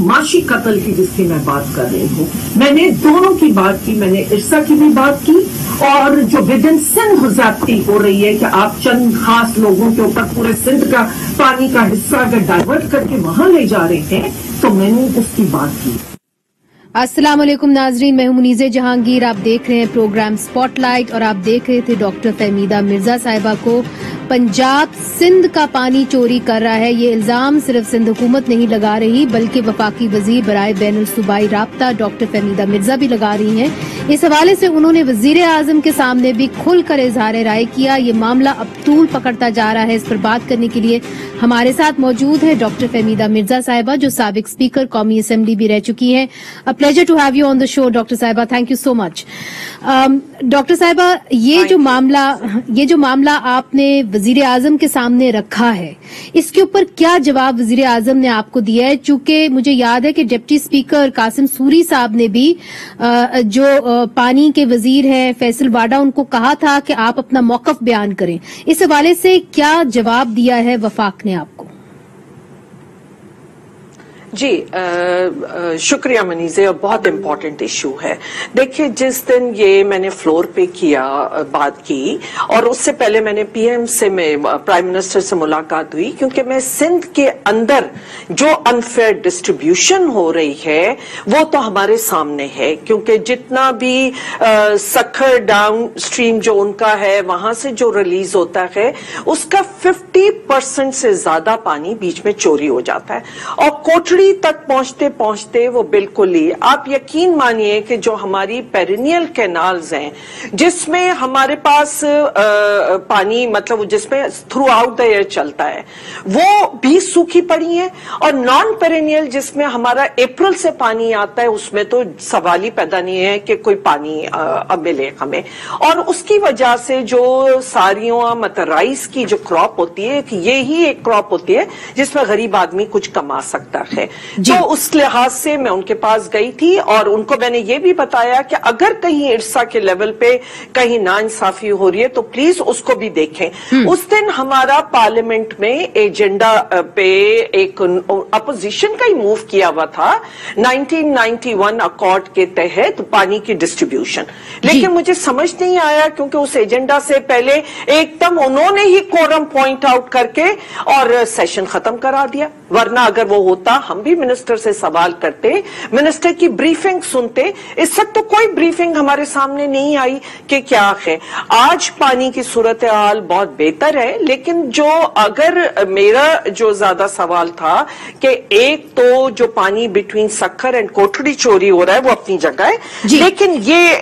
माशी कत्ल की जिसकी मैं बात कर रही हूँ, मैंने दोनों की बात की, मैंने इरसा की भी बात की, और जो विदिन सिंध ज्यादती हो रही है कि आप चंद खास लोगों के ऊपर पूरे सिंध का पानी का हिस्सा अगर डाइवर्ट करके वहां ले जा रहे हैं, तो मैंने उसकी बात की। अस्सलाम वालेकुम नाजरीन, मैं हूं मुनीज़े जहांगीर। आप देख रहे हैं प्रोग्राम स्पॉटलाइट और आप देख रहे थे डॉक्टर फहमीदा मिर्जा साहिबा को पंजाब सिंध का पानी चोरी कर रहा है। ये इल्जाम सिर्फ सिंध हुकूमत नहीं लगा रही बल्कि वफाकी वजीर बराए बैनुल सूबाई राब्ता डॉक्टर फहमीदा मिर्जा भी लगा रही हैं। इस हवाले से उन्होंने वजीर आजम के सामने भी खुलकर इजहार राय किया। ये मामला अब तूल पकड़ता जा रहा है। इस पर बात करने के लिए हमारे साथ मौजूद है डॉक्टर फहमीदा मिर्जा साहिबा, जो साबिक स्पीकर कौमी असेंबली भी रह चुकी हैं। A pleasure to have you on the show doctor साहिबा, thank you so much. Doctor साहिबा, ये जो मामला आपने वजीर आजम के सामने रखा है, इसके ऊपर क्या जवाब वजीर आजम ने आपको दिया है? चूंकि मुझे याद है कि डिप्टी स्पीकर कासिम सूरी साहब ने भी जो पानी के वजीर हैं फैसल वाडा, उनको कहा था कि आप अपना मौकफ बयान करें। इस हवाले से क्या जवाब दिया है वफाक ने आपको? जी शुक्रिया मनीज़े, और बहुत इम्पोर्टेंट इशू है। देखिए, जिस दिन ये मैंने फ्लोर पे किया बात की, और उससे पहले मैंने पीएम से प्राइम मिनिस्टर से मुलाकात हुई, क्योंकि मैं सिंध के अंदर जो अनफेयर डिस्ट्रीब्यूशन हो रही है वो तो हमारे सामने है, क्योंकि जितना भी सखर डाउन स्ट्रीम जो उनका है वहां से जो रिलीज होता है उसका 50% से ज्यादा पानी बीच में चोरी हो जाता है, और कोटड़ी तक पहुंचते पहुंचते वो बिल्कुल ही, आप यकीन मानिए कि जो हमारी पेरिनियल कैनाल्स हैं जिसमें हमारे पास पानी, मतलब जिसमें थ्रू आउट द ईयर चलता है, वो भी सूखी पड़ी हैं, और नॉन पेरिनियल जिसमें हमारा अप्रैल से पानी आता है उसमें तो सवाल ही पैदा नहीं है कि कोई पानी मिले हमें। और उसकी वजह से जो सारियों मतलब राइस की जो क्रॉप होती है, ये ही एक क्रॉप होती है जिसमें गरीब आदमी कुछ कमा सकता है। तो उस लिहाज से मैं उनके पास गई थी और उनको मैंने ये भी बताया कि अगर कहीं इरसा के लेवल पे कहीं नाइंसाफी हो रही है तो प्लीज उसको भी देखें। उस दिन हमारा पार्लियामेंट में एजेंडा पे एक अपोजिशन का ही मूव किया हुआ था 1991 अकॉर्ड के तहत पानी की डिस्ट्रीब्यूशन, लेकिन मुझे समझ नहीं आया क्योंकि उस एजेंडा से पहले एकदम उन्होंने ही कोरम पॉइंट आउट करके और सेशन खत्म करा दिया। वरना अगर वो होता, हम भी मिनिस्टर से सवाल करते, मिनिस्टर की ब्रीफिंग सुनते। इस वक्त तो कोई ब्रीफिंग हमारे सामने नहीं आई कि क्या है। आज पानी की सूरत हाल बहुत बेहतर है, लेकिन जो अगर मेरा जो ज्यादा सवाल था कि एक तो जो पानी बिटवीन सक्खर एंड कोटड़ी चोरी हो रहा है वो अपनी जगह है, लेकिन ये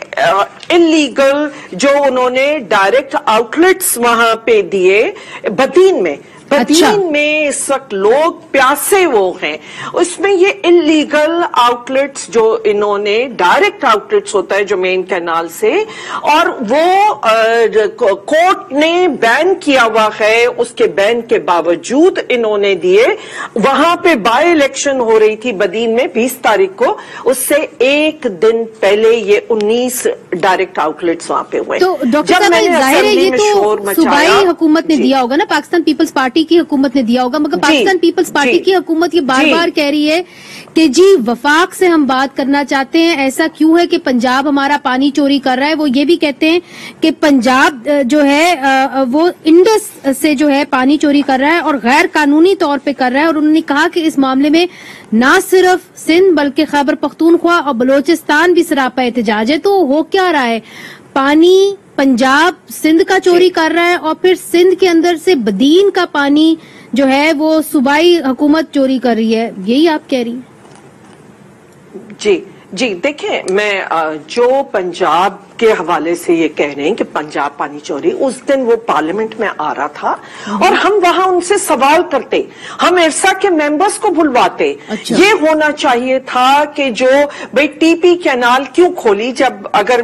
इलीगल जो उन्होंने डायरेक्ट आउटलेट्स वहां पे दिए बदीन में, में इस वक्त लोग प्यासे वो हैं, उसमें ये इलीगल आउटलेट्स जो इन्होंने डायरेक्ट आउटलेट्स होता है जो मेन कैनाल से, और वो कोर्ट ने बैन किया हुआ है, उसके बैन के बावजूद इन्होंने दिए। वहां पे बाय इलेक्शन हो रही थी बदीन में 20 तारीख को, उससे एक दिन पहले ये 19 डायरेक्ट आउटलेट्स वहां पे हुए। तो डॉक्टर साहब, जाहिर है ये तो सूबाई हुकूमत ने दिया होगा ना, पाकिस्तान पीपल्स पार्टी की हुकूमत ने दिया होगा, मगर पाकिस्तान पीपल्स पार्टी की हुकूमत ये बार बार कह रही है कि जी वफाक से हम बात करना चाहते हैं, ऐसा क्यों है कि पंजाब हमारा पानी चोरी कर रहा है। वो ये भी कहते हैं कि पंजाब जो है वो इंडस से जो है पानी चोरी कर रहा है और गैर कानूनी तौर पे कर रहा है, और उन्होंने कहा कि इस मामले में न सिर्फ सिंध बल्कि खैबर पख्तूनख्वा और बलोचिस्तान भी सरापा एहतजाज है। तो हो क्या रहा है? पानी पंजाब सिंध का चोरी कर रहा है और फिर सिंध के अंदर से बदीन का पानी जो है वो सूबाई हुकूमत चोरी कर रही है, यही आप कह रही हैं? जी देखिए, मैं जो पंजाब के हवाले से ये कह रहे हैं कि पंजाब पानी चोरी, उस दिन वो पार्लियामेंट में आ रहा था और हम वहां उनसे सवाल करते, हम इरसा के मेंबर्स को बुलवाते। ये होना चाहिए था कि जो भाई टीपी कैनाल क्यों खोली जब अगर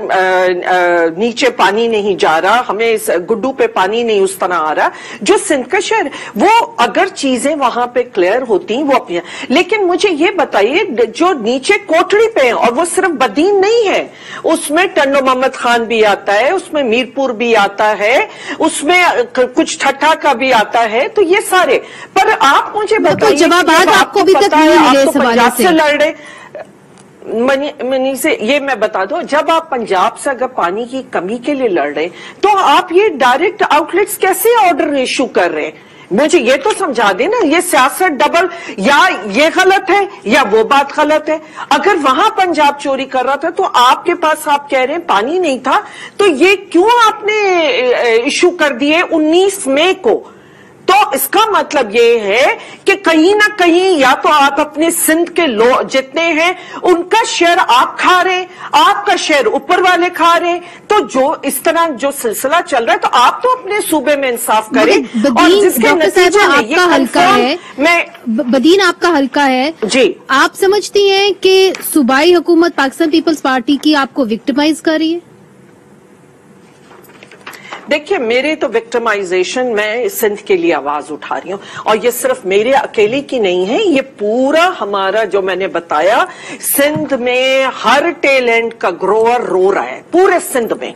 नीचे पानी नहीं जा रहा, हमें इस गुड्डू पे पानी नहीं उस तरह आ रहा, जो सिंध का शहर, वो अगर चीजें वहां पे क्लियर होती वो अपनी। लेकिन मुझे ये बताइए, जो नीचे कोटड़ी पे है और वो सिर्फ बदीन नहीं है, उसमें टंडो अहमद खान भी आता है, उसमें मीरपुर भी आता है, उसमें कुछ ठट्ठा का भी आता है, तो ये सारे। पर आप मुझे बताइए, जवाब आज आपको अभी तक नहीं मिले इस हवाले से। लड़ रहे मनी से, ये मैं बता दूं, जब आप पंजाब से अगर पानी की कमी के लिए लड़ रहे तो आप ये डायरेक्ट आउटलेट्स कैसे ऑर्डर इशू कर रहे हैं? मुझे ये तो समझा देना, ये सियासत डबल, या ये गलत है या वो बात गलत है। अगर वहां पंजाब चोरी कर रहा था तो आपके पास आप कह रहे हैं पानी नहीं था, तो ये क्यों आपने इशू कर दिए 19 मई को? तो इसका मतलब ये है कि कहीं ना कहीं या तो आप अपने सिंध के लोग जितने हैं उनका शेयर आप खा रहे, आपका शेयर ऊपर वाले खा रहे। तो जो इस तरह जो सिलसिला चल रहा है, तो आप तो अपने सूबे में इंसाफ करें। और जिसके नतीजे में ये हल्का है, बदीन आपका हल्का है जी, आप समझती हैं कि सूबाई हुकूमत पाकिस्तान पीपल्स पार्टी की आपको विक्टिमाइज कर रही है? देखिए, मेरे तो विक्टिमाइजेशन, मैं सिंध के लिए आवाज उठा रही हूं, और ये सिर्फ मेरे अकेले की नहीं है, ये पूरा हमारा जो मैंने बताया, सिंध में हर टेल एंड का ग्रोअर रो रहा है, पूरे सिंध में।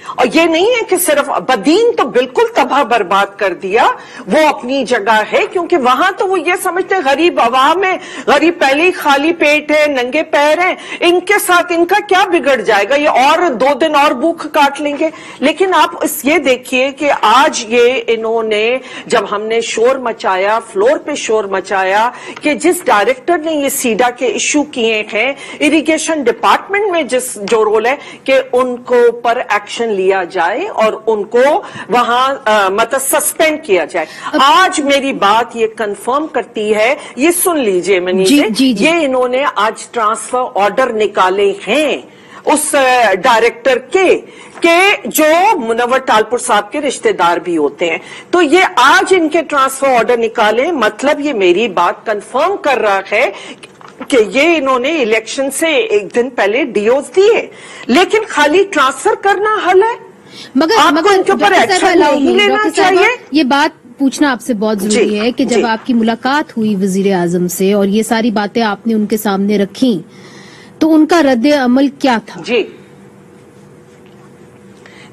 और ये नहीं है कि सिर्फ बदीन तो बिल्कुल तबाह बर्बाद कर दिया, वो अपनी जगह है, क्योंकि वहां तो वो ये समझते हैं गरीब अवाम है, गरीब पहले ही खाली पेट है, नंगे पैर है, इनके साथ इनका क्या बिगड़ जाएगा, ये और 2 दिन और भूख काट लेंगे। लेकिन आप ये देखिए कि आज ये इन्होंने, जब हमने शोर मचाया, फ्लोर पे शोर मचाया कि जिस डायरेक्टर ने ये सीडा के इश्यू किए हैं, इरिगेशन डिपार्टमेंट में जो रोल है कि उनको पर एक्शन लिया जाए और उनको वहां मतलब सस्पेंड किया जाए। आज मेरी बात ये कंफर्म करती है, ये सुन लीजिए मनी जी, ये इन्होंने आज ट्रांसफर ऑर्डर निकाले हैं उस डायरेक्टर के जो मुनव्वर टालपुर साहब के रिश्तेदार भी होते हैं। तो ये आज इनके ट्रांसफर ऑर्डर निकाले, मतलब ये मेरी बात कंफर्म कर रहा है कि ये इन्होंने इलेक्शन से एक दिन पहले डीओज दिए, लेकिन खाली ट्रांसफर करना हल है, मगर इनके ऊपर एक्शन नहीं लेना चाहिए। ये बात पूछना आपसे बहुत जरूरी है कि जब आपकी मुलाकात हुई वजीर आजम से और ये सारी बातें आपने उनके सामने रखी, तो उनका रद्द अमल क्या था? जी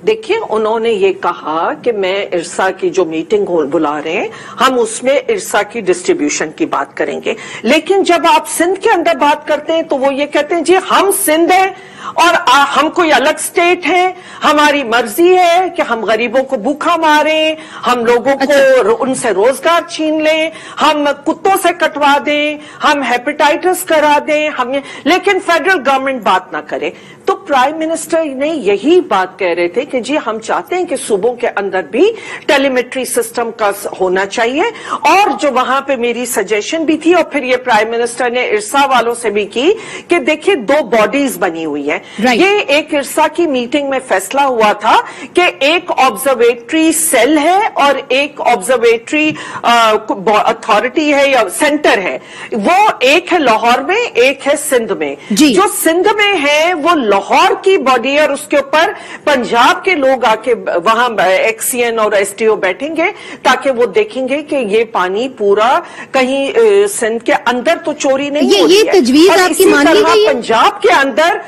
देखिए, उन्होंने ये कहा कि मैं इरसा की जो मीटिंग बुला रहे हैं, हम उसमें इरसा की डिस्ट्रीब्यूशन की बात करेंगे। लेकिन जब आप सिंध के अंदर बात करते हैं तो वो ये कहते हैं जी हम सिंध हैं और हम कोई अलग स्टेट है, हमारी मर्जी है कि हम गरीबों को भूखा मारें, हम लोगों को उनसे रोजगार छीन लें, हम कुत्तों से कटवा दें, हम हेपेटाइटिस करा दें, हम, लेकिन फेडरल गवर्नमेंट बात ना करे। तो प्राइम मिनिस्टर ने यही बात कह रहे थे कि जी हम चाहते हैं कि सूबों के अंदर भी टेलीमेट्री सिस्टम का होना चाहिए, और जो वहां पे मेरी सजेशन भी थी, और फिर ये प्राइम मिनिस्टर ने इरसा वालों से भी की कि देखिए 2 बॉडीज बनी हुई है। ये एक इरसा की मीटिंग में फैसला हुआ था कि एक ऑब्जर्वेटरी सेल है और एक ऑब्जर्वेटरी अथॉरिटी है या सेंटर है, वो एक है लाहौर में, एक है सिंध में। जो सिंध में है वो लाहौर की बॉडी है और उसके ऊपर पंजाब के लोग आके वहां एक्सीएन और एसटीओ बैठेंगे ताकि वो देखेंगे कि ये पानी पूरा कहीं सिंध के अंदर तो चोरी नहीं हो रही है। ये तजवीज आपकी मानी गई है? पंजाब के अंदर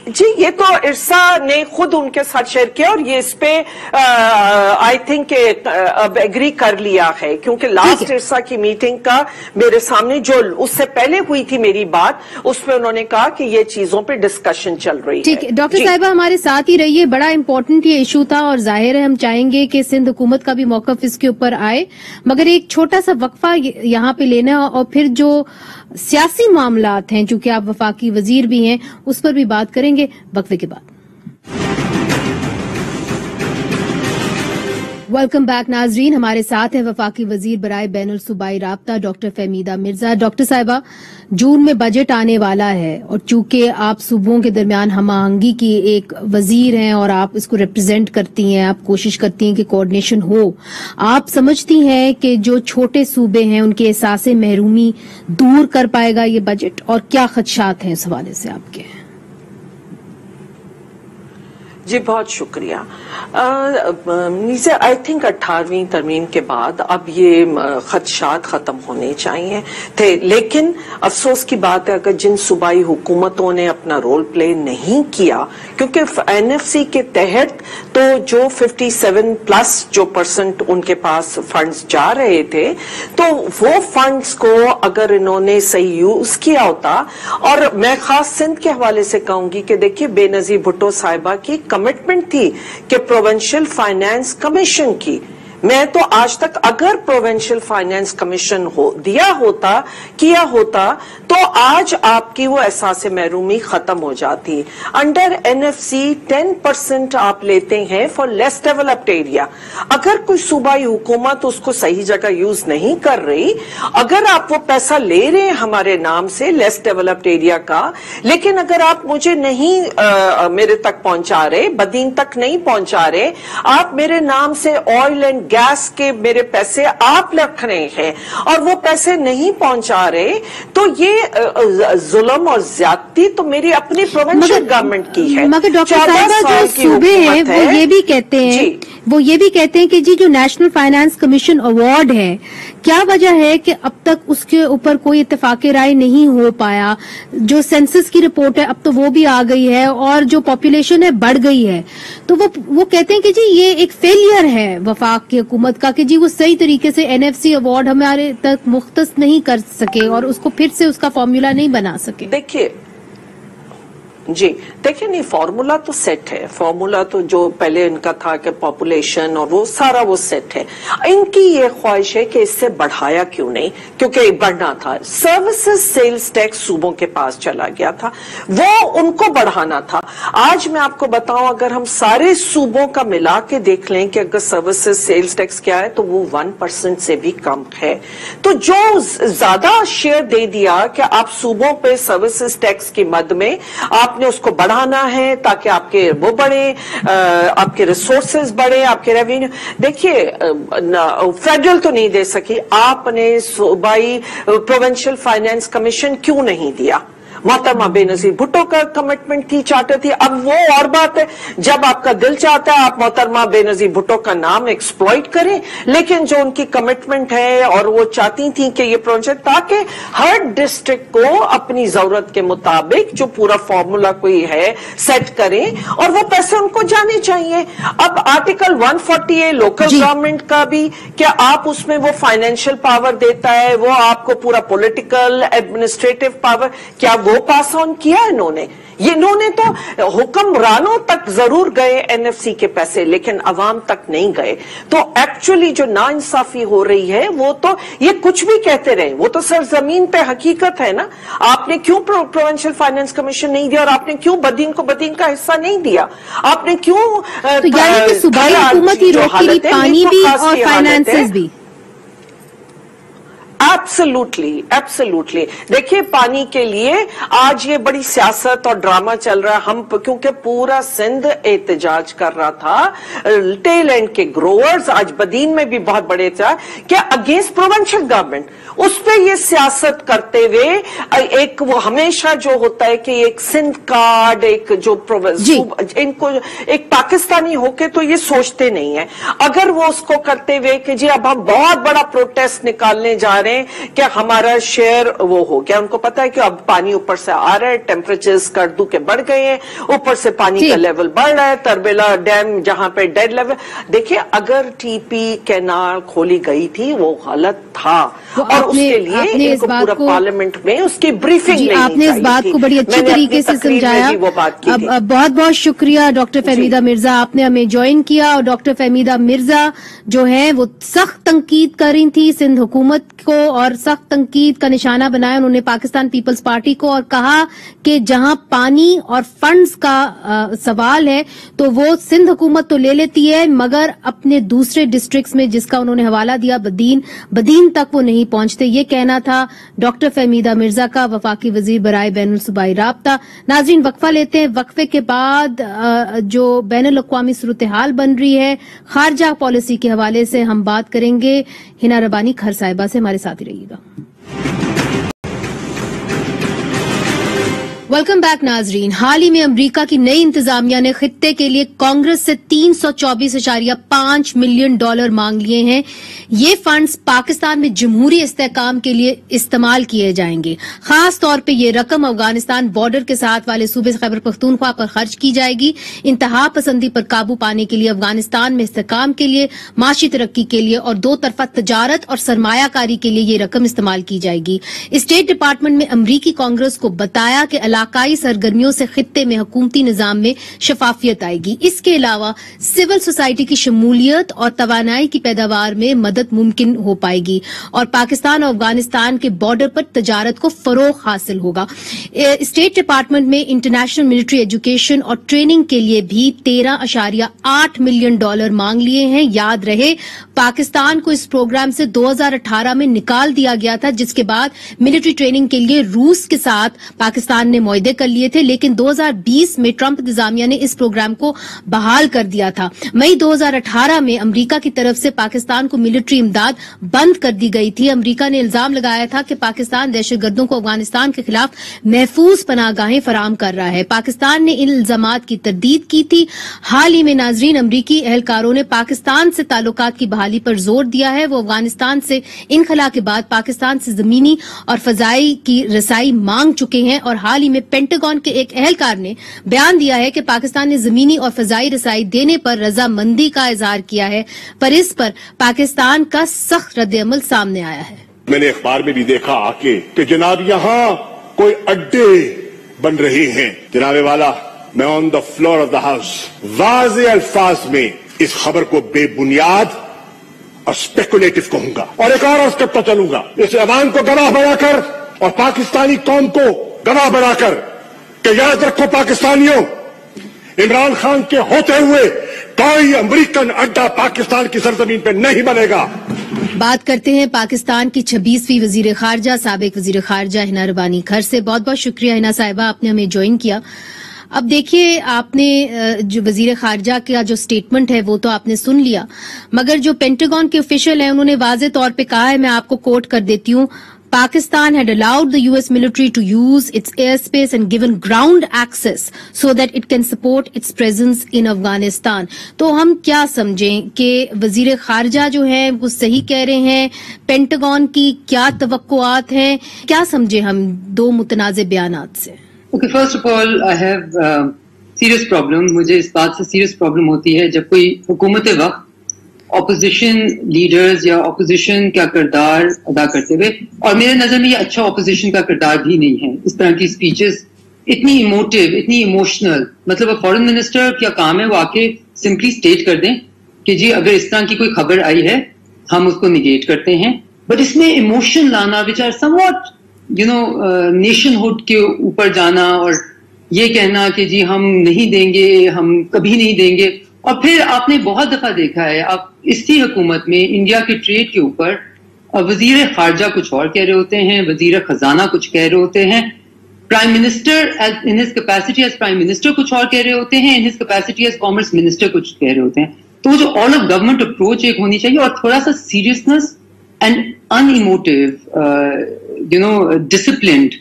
जी, ये तो इरसा ने खुद उनके साथ शेयर किया और ये इस पे आई थिंक अब एग्री कर लिया है, क्योंकि लास्ट इरसा की मीटिंग का मेरे सामने जो उससे पहले हुई थी मेरी बात, उसमें उन्होंने कहा कि ये चीजों पे डिस्कशन चल रही है। ठीक है, डॉक्टर साहिबा हमारे साथ ही रहिए, बड़ा इंपॉर्टेंट ये इशू था और जाहिर है हम चाहेंगे कि सिंध हुकूमत का भी मौकफ इसके ऊपर आए, मगर एक छोटा सा वक्फा यहाँ पे लेना और फिर जो सियासी मामलात हैं, चूंकि आप वफाकी वजीर भी हैं, उस पर भी बात करेंगे वक्फे के बाद। वेलकम बैक नाजरीन, हमारे साथ है वफाकी वजीर बराए बैनुल सूबाई राब्ता डॉक्टर फहमीदा मिर्जा। डॉक्टर साहिबा, जून में बजट आने वाला है और चूंकि आप सूबों के दरमियान हम आहंगी की एक वजीर हैं और आप इसको रिप्रेजेंट करती हैं, आप कोशिश करती हैं कि कोऑर्डिनेशन हो, आप समझती हैं कि जो छोटे सूबे हैं उनके एहसास महरूमी दूर कर पाएगा ये बजट, और क्या खदशात हैं इस हवाले से आपके? जी बहुत शुक्रिया। नीचे आई थिंक 18वीं तरमीम के बाद अब ये खदशात खत्म होने चाहिए थे, लेकिन अफसोस की बात है अगर जिन सूबाई हुकूमतों ने अपना रोल प्ले नहीं किया, क्योंकि एनएफसी के तहत तो जो 57+ जो % उनके पास फंड्स जा रहे थे, तो वो फंड्स को अगर इन्होंने सही यूज किया होता, और मैं खास सिंध के हवाले से कहूंगी कि देखिए बेनजीर भुट्टो साहिबा की कमिटमेंट थी कि प्रोविंशियल फाइनेंस कमीशन की, मैं तो आज तक अगर प्रोविंशियल फाइनेंस कमीशन किया होता तो आज आपकी वो एहसास महरूमी खत्म हो जाती। अंडर एनएफसी 10% आप लेते हैं फॉर लेस डेवलप्ड एरिया। अगर कोई सूबाई हुकूमत उसको सही जगह यूज नहीं कर रही, अगर आप वो पैसा ले रहे हैं हमारे नाम से लेस डेवलप्ड एरिया का, लेकिन अगर आप मुझे नहीं मेरे तक पहुंचा रहे, बदीन तक नहीं पहुंचा रहे, आप मेरे नाम से ऑयल एंड गैस के मेरे पैसे आप रख रहे हैं और वो पैसे नहीं पहुंचा रहे, तो ये जुल्म और ज्यादती तो मेरी अपनी प्रोविंशियल गवर्नमेंट की है। मगर डॉक्टर साहिबा जो सूबे हैं वो ये भी कहते हैं कि जी जो नेशनल फाइनेंस कमीशन अवार्ड है, क्या वजह है कि अब तक उसके ऊपर कोई इत्तेफाक राय नहीं हो पाया? जो सेंसस की रिपोर्ट है अब तो वो भी आ गई है और जो पॉपुलेशन है बढ़ गई है, तो वो कहते हैं कि जी ये एक फेलियर है वफाक की हुकूमत का कि जी वो सही तरीके से एनएफसी अवार्ड हमारे तक मुख्तस नहीं कर सके और उसको फिर से उसका फॉर्मूला नहीं बना सके। देखिए नहीं, फॉर्मूला तो सेट है, फॉर्मूला तो जो पहले इनका था कि पॉपुलेशन और वो सारा वो सेट है। इनकी ये ख्वाहिश है कि इससे बढ़ाया क्यों नहीं, क्योंकि बढ़ना था। सर्विसेज सेल्स टैक्स सूबों के पास चला गया था, वो उनको बढ़ाना था। आज मैं आपको बताऊं, अगर हम सारे सूबों का मिला के देख लें कि अगर सर्विसेज सेल्स टैक्स क्या है तो वो 1% से भी कम है। तो जो ज्यादा शेयर दे दिया कि आप सूबों पे सर्विसेज टैक्स की मद में आपने उसको बढ़ाना है ताकि आपके वो बढ़े, आपके रिसोर्सेज बढ़े, आपके रेवेन्यू। देखिए फेडरल तो नहीं दे सकी, आपने सूबाई प्रोविंशियल फाइनेंस कमीशन क्यों नहीं दिया? मोहतरमा बेनजीर भुट्टो का कमिटमेंट थी, चार्टर थी। अब वो और बात है, जब आपका दिल चाहता है आप मोहतरमा बेनजीर भुट्टो का नाम एक्सप्लॉइट करें, लेकिन जो उनकी कमिटमेंट है और वो चाहती थी कि ये प्रोजेक्ट ताकि हर डिस्ट्रिक्ट को अपनी जरूरत के मुताबिक जो पूरा फॉर्मूला कोई है सेट करें और वो पैसे उनको जाने चाहिए। अब आर्टिकल 140 लोकल गवर्नमेंट का भी, क्या आप उसमें वो फाइनेंशियल पावर देता है, वो आपको पूरा पॉलिटिकल एडमिनिस्ट्रेटिव पावर, क्या वो पास ऑन किया इन्होंने? इन्होंने तो हुक्मरानों तक जरूर गए एनएफसी के पैसे, लेकिन अवाम तक नहीं गए। तो एक्चुअली जो नाइंसाफी हो रही है वो तो, ये कुछ भी कहते रहे, वो तो सरजमीन पे हकीकत है ना। आपने क्यों प्रोविंशियल फाइनेंस कमीशन नहीं दिया और आपने क्यों बदीन को बदीन का हिस्सा नहीं दिया? आपने क्यों तो यानी कि सूबाई हुकूमत ही रोकी रही, पानी भी और फाइनेंसेस भी। एब्सोल्युटली। देखिए पानी के लिए आज ये बड़ी सियासत और ड्रामा चल रहा है। हम क्योंकि पूरा सिंध एहतजाज कर रहा था, टेल एंड के ग्रोअर्स आज बदीन में भी बहुत बड़े थे क्या अगेंस्ट प्रोविंशियल गवर्नमेंट, उस पे ये सियासत करते हुए एक वो हमेशा जो होता है कि एक सिंध कार्ड, एक जो इनको एक पाकिस्तानी होके तो ये सोचते नहीं है। अगर वो उसको करते हुए कि जी अब हम बहुत बड़ा प्रोटेस्ट निकालने जा रहे हैं कि हमारा शेयर वो हो गया, उनको पता है कि अब पानी ऊपर से आ रहा है, टेम्परेचर्स कर्दू के बढ़ गए हैं, ऊपर से पानी का लेवल बढ़ रहा है, तरबेला डैम जहां पे डेड लेवल। देखिए अगर टीपी कैनाल खोली गई थी वो गलत था और उसके लिए इनको पूरा पार्लियामेंट में उसकी ब्रीफिंग लेनी चाहिए। आपने इस बात को बड़ी अच्छी तरीके से समझाया। अब बहुत बहुत शुक्रिया डॉक्टर फहमीदा मिर्जा, आपने हमें ज्वाइन किया। और डॉक्टर फहमीदा मिर्जा जो है वो सख्त तंकीद कर रही थी सिंध हुकूमत को और सख्त तंकीद का निशाना बनाया उन्होंने पाकिस्तान पीपल्स पार्टी को और कहा कि जहां पानी और फंड्स का सवाल है तो वो सिंध हुकूमत तो ले लेती है मगर अपने दूसरे डिस्ट्रिक्ट्स में, जिसका उन्होंने हवाला दिया बदीन तक वो नहीं पहुंचते। ये कहना था डॉक्टर फहमीदा मिर्जा का, वफाकी वजीर बराए बैनुल सूबाई राब्ता। नाज़रीन वक्फा लेते हैं, वक्फे के बाद जो बैनुल अक़वामी सूरत हाल बन रही है खारजा पॉलिसी के हवाले से हम बात करेंगे। हिना रबानी खर साहिबा से हमारे साथ ही रहिएगा। वेलकम बैक नाजरीन। हाल ही में अमेरिका की नई इंतजामिया ने खित्ते के लिए कांग्रेस से $324.5 मिलियन मांग लिए हैं। ये फंड्स पाकिस्तान में जमहूरी इस्तेहकाम के लिए इस्तेमाल किए जाएंगे। खास तौर पे ये रकम अफगानिस्तान बॉर्डर के साथ वाले सूबे खैबर पख्तूनख्वा पर खर्च की जाएगी। इंतहा पसंदी पर काबू पाने के लिए, अफगानिस्तान में इस्तेहकाम के लिए, माशी तरक्की के लिए और दो तरफा तजारत और सरमायाकारी के लिए ये रकम इस्तेमाल की जाएगी। स्टेट डिपार्टमेंट में अमरीकी कांग्रेस को बताया कि इलाकाई सरगर्मियों से खित्ते में हुकूमती निजाम में शफाफियत आएगी। इसके अलावा सिविल सोसाइटी की शमूलियत और तवानाई की पैदावार में मदद मुमकिन हो पाएगी और पाकिस्तान और अफगानिस्तान के बॉर्डर पर तजारत को फरोग हासिल होगा। स्टेट डिपार्टमेंट में इंटरनेशनल मिलिट्री एजुकेशन और ट्रेनिंग के लिए भी $13.8 मिलियन मांग लिए हैं। याद रहे, पाकिस्तान को इस प्रोग्राम से 2018 में निकाल दिया गया था, जिसके बाद मिलिट्री ट्रेनिंग के लिए रूस के साथ पाकिस्तान ने मुआहदे कर लिए थे, लेकिन 2020 में ट्रंप इंतजामिया ने इस प्रोग्राम को बहाल कर दिया था। मई 2018 में अमेरिका की तरफ से पाकिस्तान को मिलिट्री इमदाद बंद कर दी गई थी। अमेरिका ने इल्जाम लगाया था कि पाकिस्तान दहशतगर्दों को अफगानिस्तान के खिलाफ महफूज पनाहगाहें फराहम कर रहा है। पाकिस्तान ने इन इल्जामात की तरदीद की थी। हाल ही में नाजरीन, अमरीकी एहलकारों ने पाकिस्तान से ताल्लुकात की बहाली पर जोर दिया है। वो अफगानिस्तान से इनखला के बाद पाकिस्तान से जमीनी और फजाई की रसाई मांग चुके हैं और हाल ही में पेंटागन के एक एहलकार ने बयान दिया है कि पाकिस्तान ने जमीनी और फजाई रसाई देने पर रजामंदी का इजहार किया है, पर इस पर पाकिस्तान का सख्त रद्द-ए-अमल सामने आया है। मैंने अखबार में भी देखा आके कि जनाब यहाँ कोई अड्डे बन रहे हैं। जनाबे वाला, मैं on the floor of the house वाज़े अल्फाज में इस खबर को बेबुनियाद और स्पेकुलेटिव कहूंगा और एक और स्टेप पर चलूंगा। इस ऐवान को गवाह बनाकर और पाकिस्तानी कौम को गवाह बनाकर कि याद रखो पाकिस्तानियों, इमरान खान के होते हुए कोई अमेरिकन अड्डा पाकिस्तान की सरजमीन पर नहीं बनेगा। बात करते हैं पाकिस्तान की 26वीं वजीर खारजा, साबिक वजीर खारजा हिना रबानी घर से। बहुत बहुत शुक्रिया हिना साहिबा, आपने हमें ज्वाइन किया। अब देखिए, आपने जो वजीर खारजा का जो स्टेटमेंट है वो तो आपने सुन लिया, मगर जो पेंटागन के ऑफिशियल हैं उन्होंने वाज़े तौर पे कहा है, मैं आपको कोट कर देती हूँ, Pakistan had allowed the US military to use its airspace and given ground access so that it can support its presence in Afghanistan. तो हम क्या समझें कि वजीर खारजा जो हैं वो सही कह रहे हैं, पेंटागन की क्या तवक्कुआत हैं, क्या समझें हम दो मुतनाज़े बयानात से? Okay, first of all, I have serious problem. मुझे इस बात से serious problem होती है जब कोई हुकूमत वक्त ऑपोजिशन लीडर्स या ऑपोजिशन का किरदार अदा करते हुए, और मेरे नजर में ये अच्छा ऑपोजिशन का किरदार भी नहीं है, इस तरह की स्पीचेस इतनी इमोटिव, इतनी इमोशनल, मतलब फॉरेन मिनिस्टर क्या काम है वो आके सिंपली स्टेट कर दें कि जी अगर इस तरह की कोई खबर आई है हम उसको निगेट करते हैं, बट इसमें इमोशन लाना, विच आर समवॉट नेशनहुड के ऊपर जाना और ये कहना कि जी हम नहीं देंगे, हम कभी नहीं देंगे। और फिर आपने बहुत दफा देखा है, आप इसी हुकूमत में इंडिया के ट्रेड के ऊपर वजीर खारजा कुछ और कह रहे होते हैं, वजीर खजाना कुछ कह रहे होते हैं, prime minister in his capacity as prime minister कुछ और कह रहे होते हैं, in his capacity as commerce minister कुछ कह रहे होते हैं। तो जो ऑल ऑफ गवर्नमेंट अप्रोच एक होनी चाहिए और थोड़ा सा seriousness and unemotive disciplined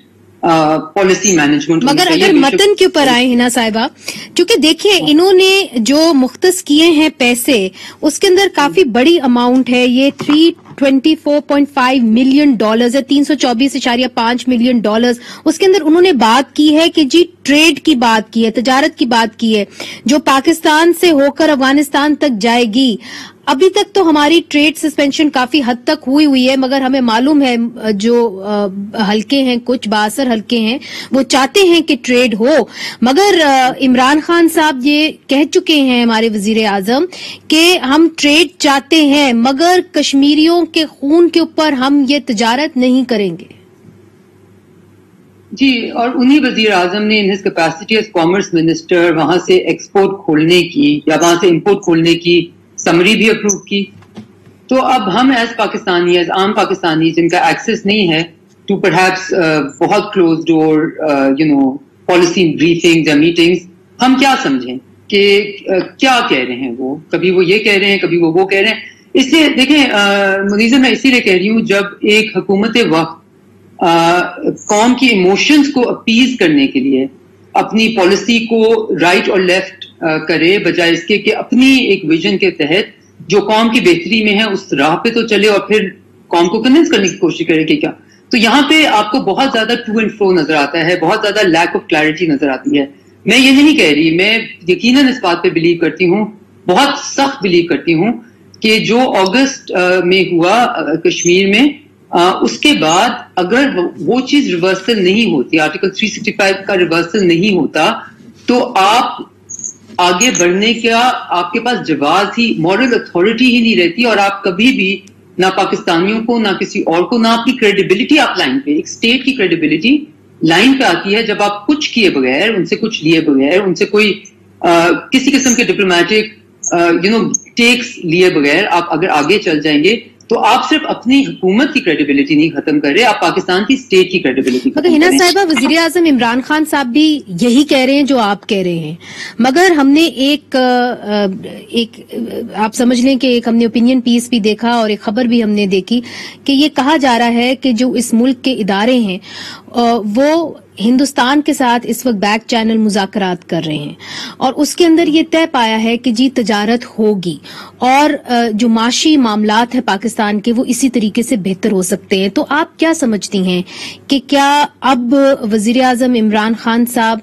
policy management. मगर अगर मतन के ऊपर आए हिना साहिबा, क्योंकि देखिए इन्होंने जो मुख्तस किए हैं पैसे, उसके अंदर काफी बड़ी अमाउंट है, ये $324.5 मिलियन है, $324.5 मिलियन। उसके अंदर उन्होंने बात की है कि जी ट्रेड की बात की है, तजारत की बात की है, जो पाकिस्तान से होकर अफगानिस्तान तक जाएगी। अभी तक तो हमारी ट्रेड सस्पेंशन काफी हद तक हुई है, मगर हमें मालूम है जो हल्के हैं, कुछ बासर हल्के हैं, वो चाहते हैं कि ट्रेड हो। मगर इमरान खान साहब ये कह चुके हैं, हमारे वजीर आजम, कि हम ट्रेड चाहते हैं मगर कश्मीरियों के खून के ऊपर हम ये तजारत नहीं करेंगे। जी, और उन्हीं वजीर आजम ने in his capacity as commerce minister वहां से एक्सपोर्ट खोलने की या वहां से इंपोर्ट खोलने की समरी भी अप्रूव की। तो अब हम एज पाकिस्तानी, एज आम पाकिस्तानी जिनका एक्सेस नहीं है टू परहैप्स बहुत क्लोज डोर पॉलिसी ब्रीफिंग्स या मीटिंग्स, हम क्या समझें कि क्या कह रहे हैं वो, कभी वो ये कह रहे हैं, कभी वो कह रहे हैं। इसलिए देखें मुनीज़ा, मैं इसीलिए कह रही हूँ जब एक हुकूमत वक्त قوم کی ایموشنز کو اپیز کرنے کے لیے اپنی پالیسی کو رائٹ اور لیفٹ کرے، بجائے اس کے کہ اپنی ایک ویژن کے تحت جو قوم کی بہتری میں ہے اس راہ پہ تو چلے اور پھر قوم کو کنونس کرنے کی کوشش کرے کہ کیا. تو یہاں پہ آپ کو بہت زیادہ ٹو اینڈ فرو نظر آتا ہے، بہت زیادہ لیک آف کلیئرٹی نظر آتی ہے. میں یہ نہیں کہہ رہی، میں یقیناً اس بات پہ بلیو کرتی ہوں، بہت سخت بلیو کرتی ہوں کہ جو اگست میں ہوا کشمیر میں، اس کے بعد اگر وہ چیز ریورسل نہیں ہوتی، آرٹیکل 365 کا ریورسل نہیں ہوتا، تو آپ آگے بڑھنے کا آپ کے پاس جواز ہی، مورل اتھارٹی ہی نہیں رہتی، اور آپ کبھی بھی نہ پاکستانیوں کو نہ کسی اور کو، نہ اپنی کریڈیبلٹی آپ لائن پہ، ایک اسٹیٹ کی کریڈیبلٹی لائن پہ آتی ہے جب آپ کچھ کیے بغیر، ان سے کچھ لیے بغیر، ان سے کوئی کسی قسم کے ڈپلومیٹک ٹیکس لیے بغیر آپ اگر آگے چل جائیں گے تو آپ صرف اپنی حکومت کی کریڈیبلٹی نہیں ختم کر رہے، آپ پاکستان کی اسٹیٹ کی کریڈیبلٹی ختم کر رہے ہیں. ہنا صاحبہ، وزیر اعظم عمران خان صاحب بھی یہی کہہ رہے ہیں جو آپ کہہ رہے ہیں، مگر ہم نے ایک آپ سمجھ لیں کہ ایک ہم نے اوپینین پیس بھی دیکھا اور ایک خبر بھی ہم نے دیکھی کہ یہ کہا جا رہا ہے کہ جو اس ملک کے ادارے ہیں وہ ہندوستان کے ساتھ اس وقت بیک چینل مذاکرات کر رہے ہیں، اور اس کے اندر یہ طے پایا ہے کہ جی تجارت ہوگی اور جو معاشی معاملات ہیں پاکستان کے وہ اسی طریقے سے بہتر ہو سکتے ہیں. تو آپ کیا سمجھتی ہیں کہ کیا اب وزیر اعظم عمران خان صاحب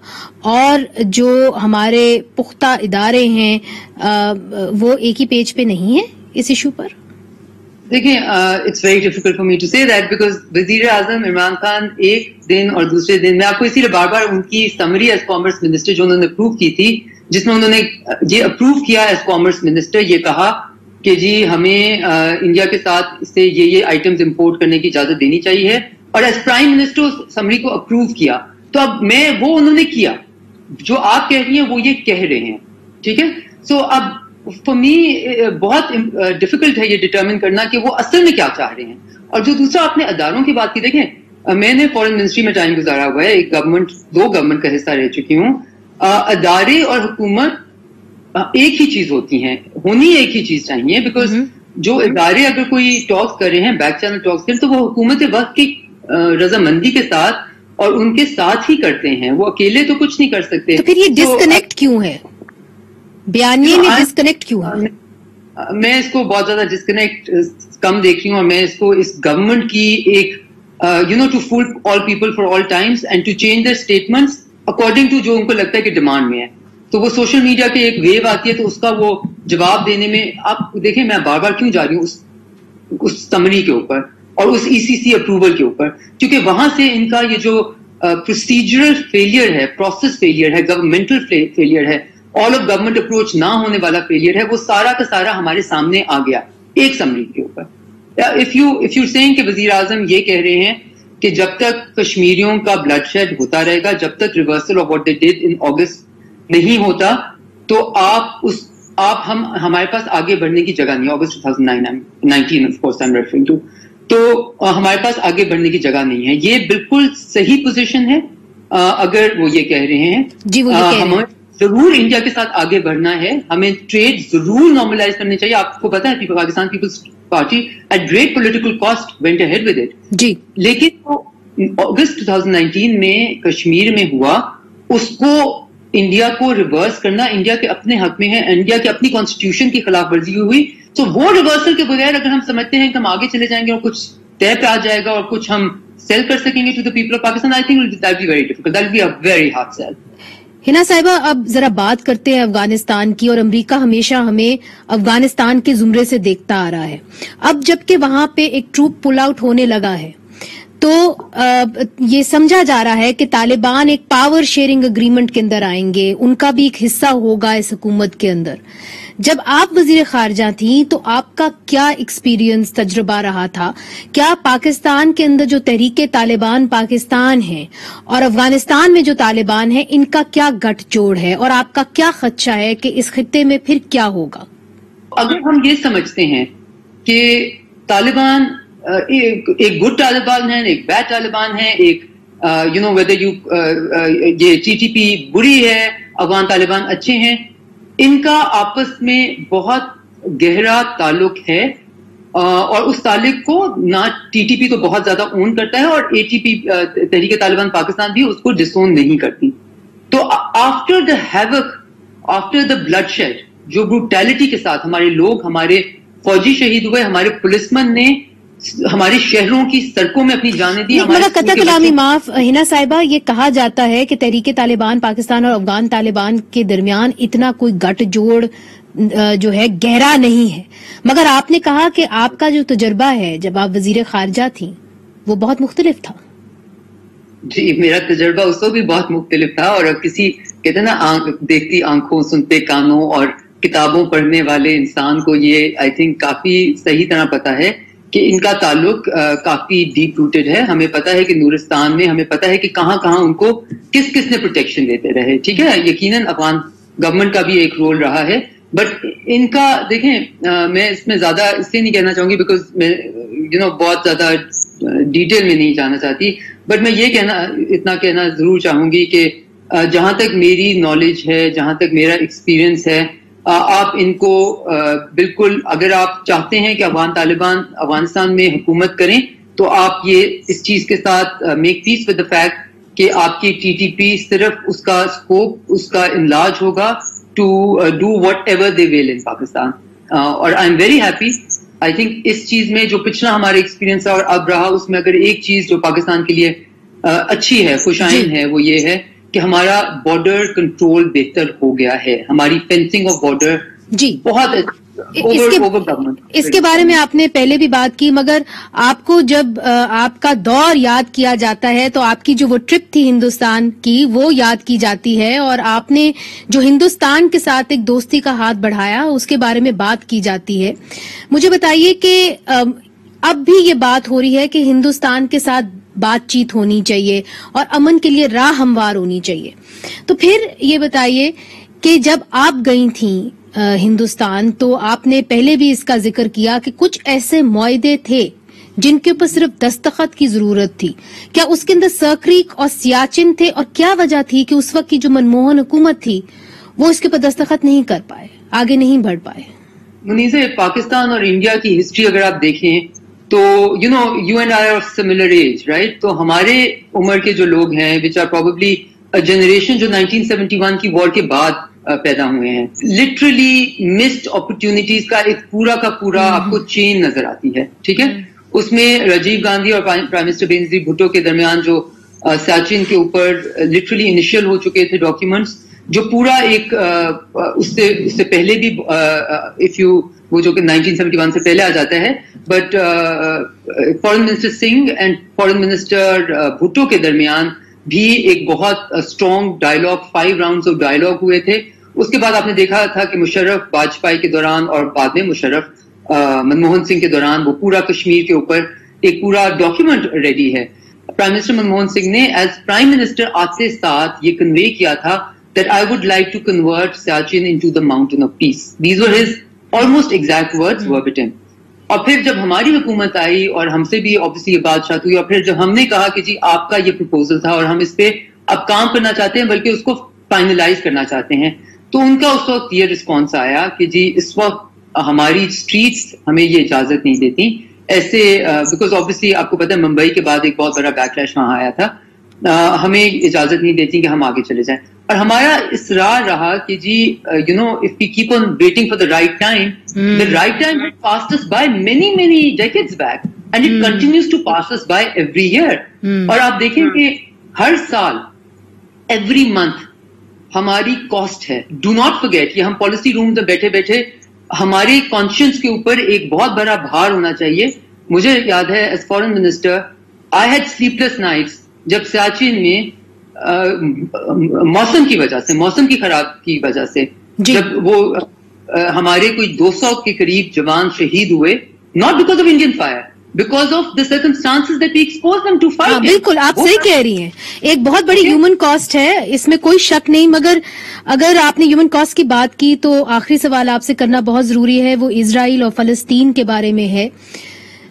اور جو ہمارے پختہ ادارے ہیں وہ ایک ہی پیج پہ نہیں ہیں اس ایشو پر؟ دیکھیں، it's very difficult for me to say that because وزیر اعظم عمران خان ایک دن اور دوسرے دن، میں آپ کو اسی لیے بار بار ان کی سمری ایز کامرس منسٹر جو انہوں نے اپروو کی تھی، جس میں انہوں نے یہ اپروو کیا ایز کامرس منسٹر، یہ کہا کہ جی ہمیں انڈیا کے ساتھ سے یہ آئٹمز امپورٹ کرنے کی اجازت دینی چاہیے، اور ایز پرائم منسٹر سمری کو اپروو کیا. تو اب میں وہ انہوں نے کیا جو آپ کہہ رہی ہیں وہ یہ کہہ رہے ہیں، ٹھیک ہے. سو اب فار می بہت ڈیفیکلٹ ہے یہ ڈٹرمن کرنا کہ وہ اصل میں کیا چاہ رہے ہیں. اور جو دوسرا آپ نے اداروں کی بات کی، دیکھیں میں نے فارن منسٹری میں ٹائم گزارا ہوا ہے، ایک گورنمنٹ، 2 گورنمنٹ کا حصہ رہ چکی ہوں. ادارے اور حکومت ایک ہی چیز ہوتی ہیں، ہونی ایک ہی چیز چاہیے، بیکاز جو ادارے اگر کوئی ٹاکس کر رہے ہیں، بیک چینل ٹاکس کر رہے ہیں، تو وہ حکومت وقت کی رضامندی کے ساتھ اور ان کے ساتھ ہی کرتے ہیں، وہ اکیلے تو کچھ نہیں کر سکتے. تو پھر یہ ڈسکنیکٹ کیوں ہے؟ بیانیے میں ڈسکنیکٹ کیوں ہے؟ میں اس کو بہت زیادہ ڈسکنیکٹ کم دیکھ رہی ہوں، اور میں اس کو اس گورنمنٹ کی ایک to fool all people for all times and to change their statements according to جو ان کو لگتا ہے کہ ڈیمانڈ میں ہے. تو وہ سوشل میڈیا کے ایک ویو آتی ہے تو اس کا وہ جواب دینے میں، آپ دیکھیں میں بار بار کیوں جا رہی ہوں اس سمری کے اوپر اور اس ECC اپروول کے اوپر، کیونکہ وہاں سے ان کا یہ جو پروسیجرل فیلئر ہے، پروسیس فیلئر ہے، گورنمنٹل فیلئر ہے، آل آف گورنمنٹ اپروچ نہ ہونے والا فیلئر ہے، وہ سارا کا سارا ہمارے سامنے آ گیا ایک سمری کے اوپر. اف یو سیئنگ کہ وزیر اعظم یہ کہہ رہے ہیں کہ جب تک کشمیریوں کا بلڈ شیڈ ہوتا رہے گا، جب تک reversal of what they did in August نہیں ہوتا، تو ہمارے پاس آگے بڑھنے کی جگہ نہیں. August 2019 of course I am referring to. تو ہمارے پاس آگے بڑھنے کی جگہ نہیں ہے. یہ بالکل صحیح پوزیشن ہے اگر وہ یہ کہہ رہے ہیں. جی وہ یہ کہہ رہے ہیں ضرور انڈیا کے ساتھ آگے بڑھنا ہے، ہمیں ٹریڈ ضرور نارملائز کرنی چاہیے. آپ کو پتا ہے Pakistan Peoples Party at great political cost went ahead with it. جی لیکن اگست 2019 میں کشمیر میں ہوا، اس کو انڈیا کو ریورس کرنا انڈیا کے اپنے حق میں ہے، انڈیا کے اپنی کانسٹیٹیوشن کی خلاف ورزی ہوئی. تو وہ ریورسل کے بغیر اگر ہم سمجھتے ہیں کہ ہم آگے چلے جائیں گے اور کچھ طے پہ آ جائے گا اور کچھ ہم سیل کر سکیں گے to the people of Pakistan, I think that be very difficult, that be a very hard sell. Hina صاحبہ، اب ذرا بات کرتے ہیں افغانستان کی، اور امریکہ ہمیشہ ہمیں افغانستان کے زمرے سے دیکھتا آ رہا ہے. اب جبکہ وہاں پہ ایک ٹروپ پل آؤٹ ہونے لگا ہے تو یہ سمجھا جا رہا ہے کہ طالبان ایک پاور شیئرنگ اگریمنٹ کے اندر آئیں گے، ان کا بھی ایک حصہ ہوگا اس حکومت کے اندر. جب آپ وزیر خارجہ تھیں تو آپ کا کیا ایکسپیرینس، تجربہ رہا تھا؟ کیا پاکستان کے اندر جو تحریک طالبان پاکستان ہے اور افغانستان میں جو طالبان ہیں، ان کا کیا گٹھ جوڑ ہے، اور آپ کا کیا خدشہ ہے کہ اس خطے میں پھر کیا ہوگا؟ اگر ہم یہ سمجھتے ہیں کہ طالبان ایک گڈ طالبان ہے، ایک بیڈ طالبان ہے، ایک ویدر یہ TTP بری ہے، افغان طالبان اچھے ہیں، ان کا آپس میں بہت گہرا تعلق ہے. اور اس تعلق کو نہ TTP تو بہت زیادہ اون کرتا ہے اور ATP تحریک طالبان پاکستان بھی اس کو ڈسون نہیں کرتی. تو after the havoc, after the bloodshed, جو بروٹیلٹی کے ساتھ ہمارے لوگ، ہمارے فوجی شہید ہوئے، ہمارے پولیسمن نے ہمارے شہروں کی سڑکوں میں اپنی جانیں دی. مگر قطع کلامی معاف ہنا صاحبہ، یہ کہا جاتا ہے کہ تحریک طالبان پاکستان اور افغان طالبان کے درمیان اتنا کوئی گٹھ جوڑ جو ہے گہرا نہیں ہے، مگر آپ نے کہا کہ آپ کا جو تجربہ ہے جب آپ وزیر خارجہ تھیں وہ بہت مختلف تھا. جی، میرا تجربہ اس وقت بھی بہت مختلف تھا، اور اب کسی کہتے ہیں نا دیکھتی آنکھوں سنتے کانوں اور کتابوں پڑھنے والے انسان کو یہ آئی تھنک کافی صحیح طرح پتا ہے کہ ان کا تعلق کافی ڈیپ روٹڈ ہے. ہمیں پتا ہے کہ نورستان میں، ہمیں پتا ہے کہ کہاں کہاں ان کو کس کس نے پروٹیکشن دیتے رہے. ٹھیک ہے، یقیناً افغان گورنمنٹ کا بھی ایک رول رہا ہے، بٹ ان کا دیکھیں میں اس میں زیادہ اس لیے نہیں کہنا چاہوں گی بیکاز میں بہت زیادہ ڈیٹیل میں نہیں جانا چاہتی، بٹ میں یہ اتنا کہنا ضرور چاہوں گی کہ جہاں تک میری نالج ہے، جہاں تک میرا ایکسپیرئنس ہے، آپ ان کو بالکل اگر آپ چاہتے ہیں کہ افغان طالبان افغانستان میں حکومت کریں تو آپ یہ اس چیز کے ساتھ make peace with the fact کہ آپ کی TTP صرف اس کا اسکوپ، اس کا انلاج ہوگا to do whatever they will in Pakistan. اور I am very happy. I think اس چیز میں جو پچھلا ہمارا ایکسپیرینس ہے اور اب رہا، اس میں اگر ایک چیز جو پاکستان کے لیے اچھی ہے، خوش آئند ہے، وہ یہ ہے کہ ہمارا بارڈر کنٹرول بہتر ہو گیا ہے. ہماری فینسنگ آف بارڈر بہت اس کے بارے میں آپ نے پہلے بھی بات کی، مگر آپ کو جب آپ کا دور یاد کیا جاتا ہے تو آپ کی جو وہ ٹرپ تھی ہندوستان کی وہ یاد کی جاتی ہے، اور آپ نے جو ہندوستان کے ساتھ ایک دوستی کا ہاتھ بڑھایا اس کے بارے میں بات کی جاتی ہے. مجھے بتائیے کہ اب بھی یہ بات ہو رہی ہے کہ ہندوستان کے ساتھ بات چیت ہونی چاہیے اور امن کے لیے راہ ہموار ہونی چاہیے. تو پھر یہ بتائیے کہ جب آپ گئی تھیں ہندوستان تو آپ نے پہلے بھی اس کا ذکر کیا کہ کچھ ایسے معاہدے تھے جن کے اوپر صرف دستخط کی ضرورت تھی. کیا اس کے اندر سرکریک اور سیاچن تھے، اور کیا وجہ تھی کہ اس وقت کی جو منموہن حکومت تھی وہ اس کے اوپر دستخط نہیں کر پائے، آگے نہیں بڑھ پائے؟ منیزہ، پاکستان اور انڈیا کی ہسٹری اگر آپ دیکھیں تو you and I are of similar age, right? تو ہمارے عمر کے جو لوگ ہیں which are probably a generation جو 1971 کی وار کے بعد پیدا ہوئے ہیں، لٹرلی مسڈ اپرچونٹیز کا ایک پورا کا پورا آپ کو چین نظر آتی ہے. ٹھیک ہے، اس میں راجیو گاندھی اور پرائم منسٹر بینظیر بھٹو کے درمیان جو سیاچن کے اوپر لٹرلی انیشیل ہو چکے تھے ڈاکیومنٹس، جو پورا ایک اس سے پہلے بھی وہ جو کہ 1971 سے پہلے آ جاتا ہے، but foreign minister Singh and foreign minister Bhutto کے درمیان بھی ایک بہت strong dialogue, 5 rounds of dialogue ہوئے تھے. اس کے بعد آپ نے دیکھا تھا کہ مشرف واجپئی کے دوران اور بعد میں مشرف منموہن سنگھ کے دوران وہ پورا کشمیر کے اوپر ایک پورا ڈاکیومنٹ ریڈی ہے. پرائم منسٹر منموہن سنگھ نے ایز پرائم منسٹر آتے ساتھ یہ کنوے کیا تھا that I would like to convert Siachen into the mountain of peace. These were his almost exact words verbatim. اور پھر جب ہماری حکومت آئی اور ہم سے بھی obviously یہ بات شروع ہوئی، اور پھر جب ہم نے کہا کہ جی آپ کا یہ پروپوزل تھا اور ہم اس پہ اب کام کرنا چاہتے ہیں بلکہ اس کو فائنلائز کرنا چاہتے ہیں، تو ان کا اس وقت یہ رسپانس آیا کہ جی اس وقت ہماری اسٹریٹس ہمیں یہ اجازت نہیں دیتی ایسے، بیکاز obviously آپ کو پتہ ہے ممبئی کے بعد ایک بہت بڑا بیک لیش وہاں آیا تھا، ہمیں اجازت نہیں دیتی کہ ہم آگے چلے جائیں. اور ہمارا اصرار رہا کہ جی if we keep on waiting for the right time, the right time had passed us by many decades back and it continues to pass us by every year. اور آپ دیکھیں کہ ہر سال every month ہماری کاسٹ ہے. Do not forget, یہ ہم policy روم میں بیٹھے بیٹھے ہمارے کانشینس کے اوپر ایک بہت بڑا بھار ہونا چاہیے. مجھے یاد ہے as foreign minister I had sleepless nights جب سیاچن میں موسم کی وجہ سے، موسم کی خراب کی وجہ سے جب وہ ہمارے کوئی 200 کے قریب جوان شہید ہوئے، not because of Indian fire, because of the circumstances that we exposed them to fight. بالکل آپ صحیح کہہ رہی ہیں، ایک بہت بڑی ہیومن کاسٹ ہے، اس میں کوئی شک نہیں. مگر اگر آپ نے ہیومن کاسٹ کی بات کی تو آخری سوال آپ سے کرنا بہت ضروری ہے، وہ اسرائیل اور فلسطین کے بارے میں ہے.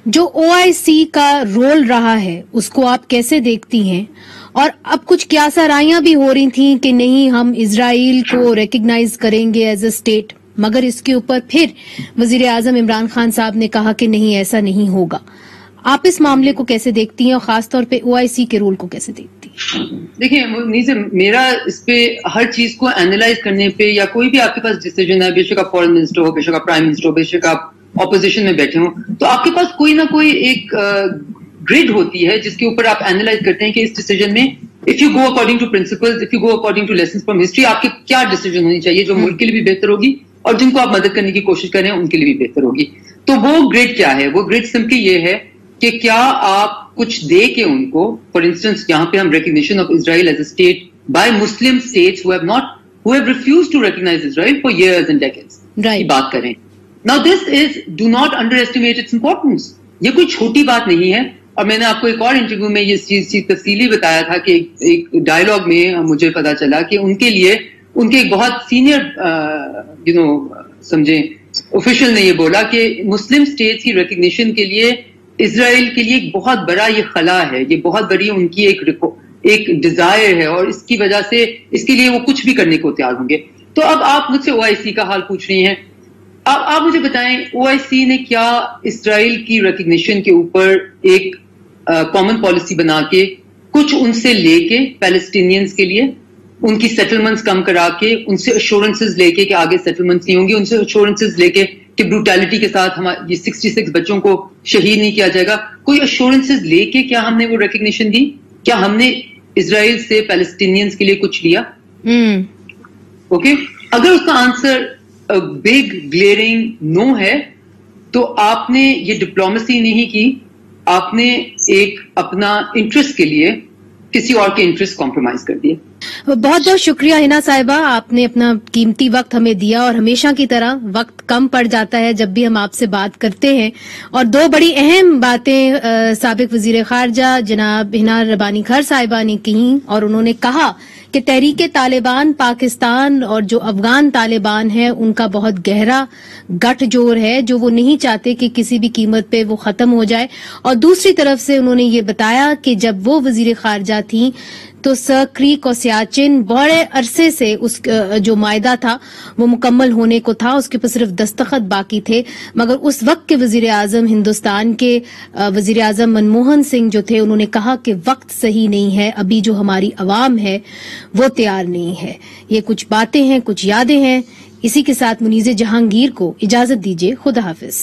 جو OIC کا رول رہا ہے اس کو آپ کیسے دیکھتی ہیں؟ اور اب کچھ قیاس آرائیاں بھی ہو رہی تھیں کہ نہیں ہم اسرائیل کو ریکگنائز کریں گے ایز اے اسٹیٹ، मगर इसके ऊपर फिर वजीर आजम इमरान खान साहब ने कहा कि नहीं, ऐसा नहीं होगा। आप इस मामले को कैसे देखती हैं और खासतौर पे OIC के रोल को कैसे देखती हैं? देखिए, मेरा इस पे हर चीज को एनालाइज करने पे, या कोई भी आपके पास डिसीजन है, बेशक आप फॉरेन मिनिस्टर हो, बेशक आप प्राइम मिनिस्टर हो, बेशक आप ऑपोजिशन में बैठे हो, तो आपके पास कोई ना कोई एक ग्रिड होती है जिसके ऊपर आप एनालाइज करते हैं कि इस डिसीजन में if you go according to principles, if you go according to lessons from history, आपके क्या डिसीजन होनी चाहिए जो मुल्क के लिए भी बेहतर होगी और जिनको आप मदद करने की कोशिश कर रहे हैं उनके लिए भी बेहतर होगी। तो वो ग्रिड क्या है? वो ग्रिड सिंपली ये है कि क्या आप कुछ दे के उनको, फॉर इंस्टेंस यहाँ पे हम recognition of Israel as a state by Muslim states who have refused to recognize Israel for years and decades की बात करें। Now this is, do not underestimate its importance। ये कोई छोटी बात नहीं है। और मैंने आपको एक और इंटरव्यू में ये चीज तफसीली बताया था कि एक डायलॉग में मुझे पता चला कि उनके लिए उनके एक बहुत सीनियर समझे ऑफिशियल ने ये बोला कि मुस्लिम स्टेट्स की रिकग्निशन के लिए इजराइल के लिए एक बहुत बड़ा ये खला है, ये बहुत बड़ी उनकी एक डिजायर है और इसकी वजह से इसके लिए वो कुछ भी करने को तैयार होंगे। तो अब आप मुझसे OIC का हाल पूछ रही हैं। अब आप मुझे बताएं, OIC ने क्या इजराइल की रिकग्निशन के ऊपर एक कॉमन पॉलिसी बना के कुछ उनसे लेके पैलेस्टीनियंस के लिए उनकी सेटलमेंट्स कम करा के, उनसे अश्योरेंसेस लेके कि आगे सेटलमेंट्स नहीं होंगी, उनसे अश्योरेंसेस लेके कि ब्रूटैलिटी के साथ हमारे ये 66 बच्चों को शहीद नहीं किया जाएगा, कोई अश्योरेंसेस लेके क्या हमने वो रिकग्निशन दी? क्या हमने इजराइल से पैलेस्टीनियंस के लिए कुछ लिया? ओके, अगर उसका आंसर बिग ग्लेयरिंग नो है तो आपने ये डिप्लोमेसी नहीं की, आपने एक अपना इंटरेस्ट के लिए किसी और के इंटरेस्ट कॉम्प्रोमाइज कर दिए। बहुत बहुत शुक्रिया हिना साहिबा, आपने अपना कीमती वक्त हमें दिया और हमेशा की तरह वक्त कम पड़ जाता है जब भी हम आपसे बात करते हैं। और दो बड़ी अहम बातें साबिक वजीर खारजा जनाब हिना रबानी खर साहिबा ने कही और उन्होंने कहा कि तहरीक तालिबान पाकिस्तान और जो अफगान तालिबान है उनका बहुत गहरा गठजोड़ है जो वो नहीं चाहते कि किसी भी कीमत पे वो खत्म हो जाए। और दूसरी तरफ से उन्होंने ये बताया कि जब वो वजीर खारजा थी तो सर क्रीक और सियाचिन बड़े अरसे से उस जो मायदा था वो मुकम्मल होने को था, उसके ऊपर सिर्फ दस्तखत बाकी थे। मगर उस वक्त के वजीर आजम हिंदुस्तान के वजीर आजम मनमोहन सिंह जो थे उन्होंने कहा कि वक्त सही नहीं है, अभी जो हमारी अवाम है वो तैयार नहीं है। ये कुछ बातें हैं, कुछ यादें हैं। इसी के साथ मुनीज़े जहांगीर को इजाजत दीजिए। खुदा हाफिज।